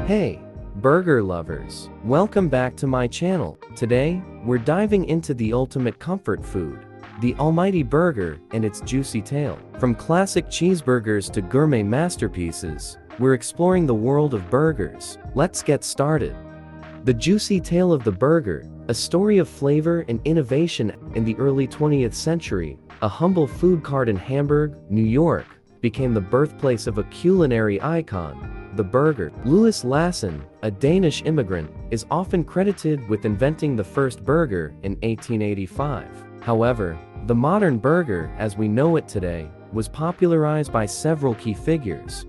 Hey, burger lovers! Welcome back to my channel. Today, we're diving into the ultimate comfort food, the almighty burger and its juicy tail. From classic cheeseburgers to gourmet masterpieces, we're exploring the world of burgers. Let's get started. The juicy tail of the burger, a story of flavor and innovation. In the early 20th century, a humble food cart in Hamburg, New York, became the birthplace of a culinary icon, the burger. Louis Lassen, a Danish immigrant, is often credited with inventing the first burger in 1885. However, the modern burger, as we know it today, was popularized by several key figures.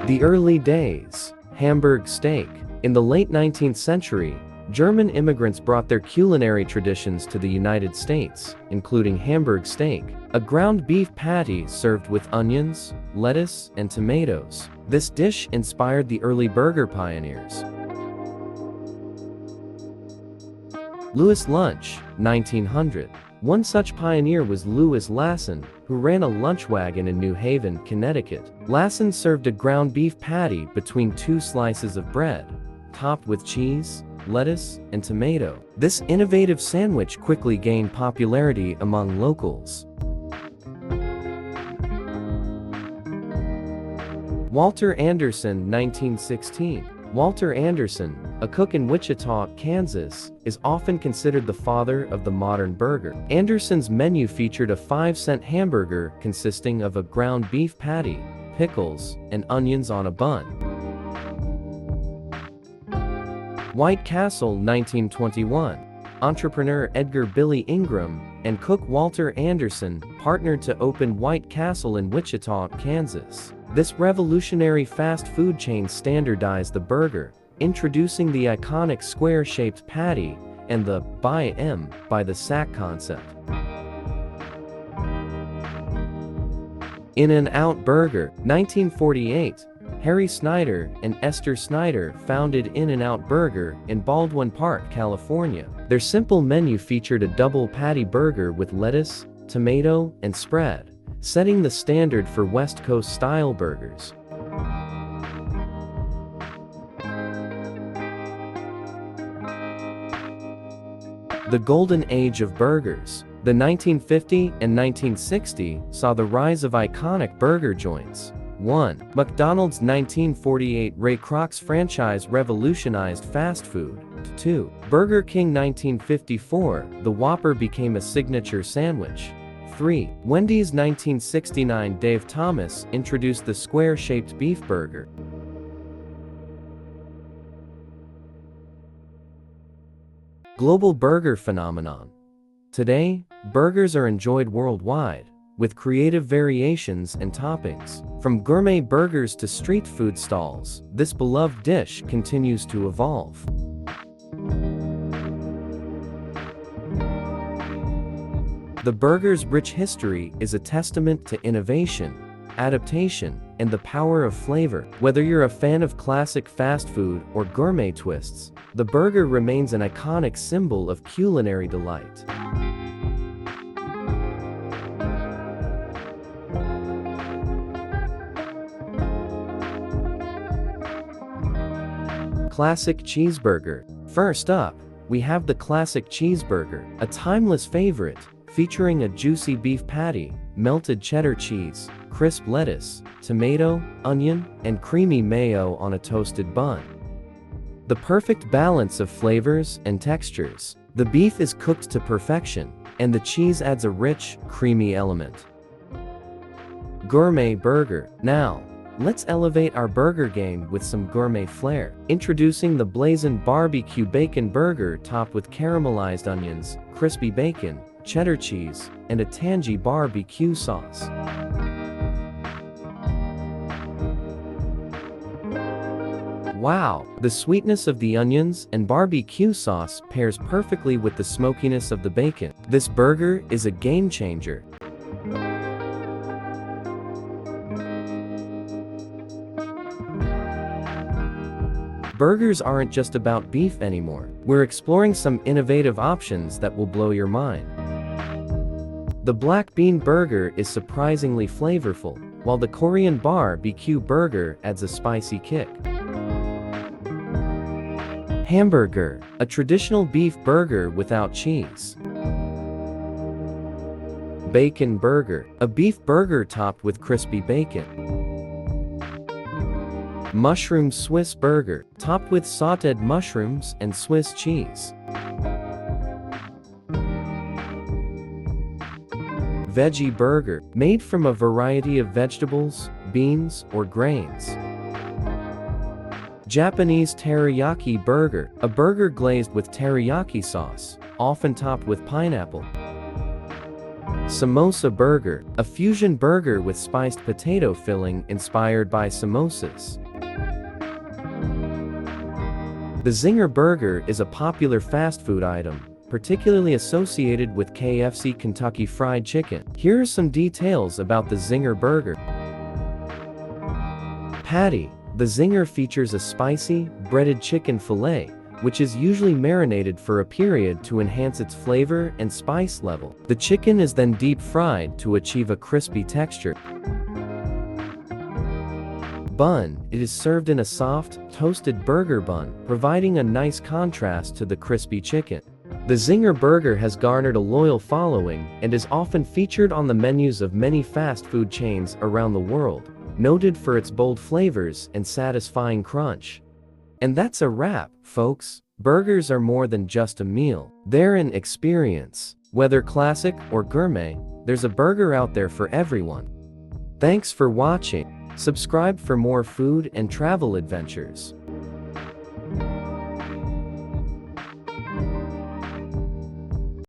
The early days. Hamburg steak. In the late 19th century, German immigrants brought their culinary traditions to the United States, including Hamburg steak, a ground beef patty served with onions, lettuce, and tomatoes. This dish inspired the early burger pioneers. Louis Lunch, 1900. One such pioneer was Louis Lassen, who ran a lunch wagon in New Haven, Connecticut. Lassen served a ground beef patty between two slices of bread, topped with cheese, lettuce, and tomato. This innovative sandwich quickly gained popularity among locals. Walter Anderson, 1916. Walter Anderson, a cook in Wichita, Kansas, is often considered the father of the modern burger. Anderson's menu featured a 5-cent hamburger consisting of a ground beef patty, pickles, and onions on a bun. White Castle, 1921. Entrepreneur Edgar Billy Ingram and cook Walter Anderson partnered to open White Castle in Wichita, Kansas. This revolutionary fast food chain standardized the burger, introducing the iconic square-shaped patty and the by the sack concept. In-N-Out Burger, 1948. Harry Snyder and Esther Snyder founded In-N-Out Burger in Baldwin Park, California. Their simple menu featured a double patty burger with lettuce, tomato, and spread, setting the standard for West Coast-style burgers. The Golden Age of Burgers. The 1950 and 1960 saw the rise of iconic burger joints. 1. McDonald's 1948 Ray Kroc's franchise revolutionized fast food. 2. Burger King 1954, the Whopper became a signature sandwich. 3. Wendy's 1969 Dave Thomas introduced the square-shaped beef burger. Global burger phenomenon. Today, burgers are enjoyed worldwide, with creative variations and toppings. From gourmet burgers to street food stalls, this beloved dish continues to evolve. The burger's rich history is a testament to innovation, adaptation, and the power of flavor. Whether you're a fan of classic fast food or gourmet twists, the burger remains an iconic symbol of culinary delight. Classic cheeseburger. First up, we have the classic cheeseburger, a timeless favorite, featuring a juicy beef patty, melted cheddar cheese, crisp lettuce, tomato, onion, and creamy mayo on a toasted bun. The perfect balance of flavors and textures. The beef is cooked to perfection, and the cheese adds a rich, creamy element. Gourmet burger. Now, let's elevate our burger game with some gourmet flair. Introducing the blazing barbecue bacon burger topped with caramelized onions, crispy bacon, cheddar cheese, and a tangy barbecue sauce. Wow! The sweetness of the onions and barbecue sauce pairs perfectly with the smokiness of the bacon. This burger is a game changer. Burgers aren't just about beef anymore. We're exploring some innovative options that will blow your mind. The black bean burger is surprisingly flavorful, while the Korean barbecue burger adds a spicy kick. Hamburger, a traditional beef burger without cheese. Bacon burger, a beef burger topped with crispy bacon. Mushroom Swiss burger, topped with sautéed mushrooms and Swiss cheese. Veggie burger, made from a variety of vegetables, beans, or grains. Japanese teriyaki burger, a burger glazed with teriyaki sauce, often topped with pineapple. Samosa burger, a fusion burger with spiced potato filling inspired by samosas. The Zinger burger is a popular fast food item, particularly associated with KFC Kentucky Fried Chicken. Here are some details about the Zinger burger. Patty. The Zinger features a spicy, breaded chicken fillet, which is usually marinated for a period to enhance its flavor and spice level. The chicken is then deep fried to achieve a crispy texture. Bun. It is served in a soft, toasted burger bun, providing a nice contrast to the crispy chicken. The Zinger burger has garnered a loyal following and is often featured on the menus of many fast food chains around the world, noted for its bold flavors and satisfying crunch. And that's a wrap, folks. Burgers are more than just a meal. They're an experience. Whether classic or gourmet, there's a burger out there for everyone. Thanks for watching. Subscribe for more food and travel adventures.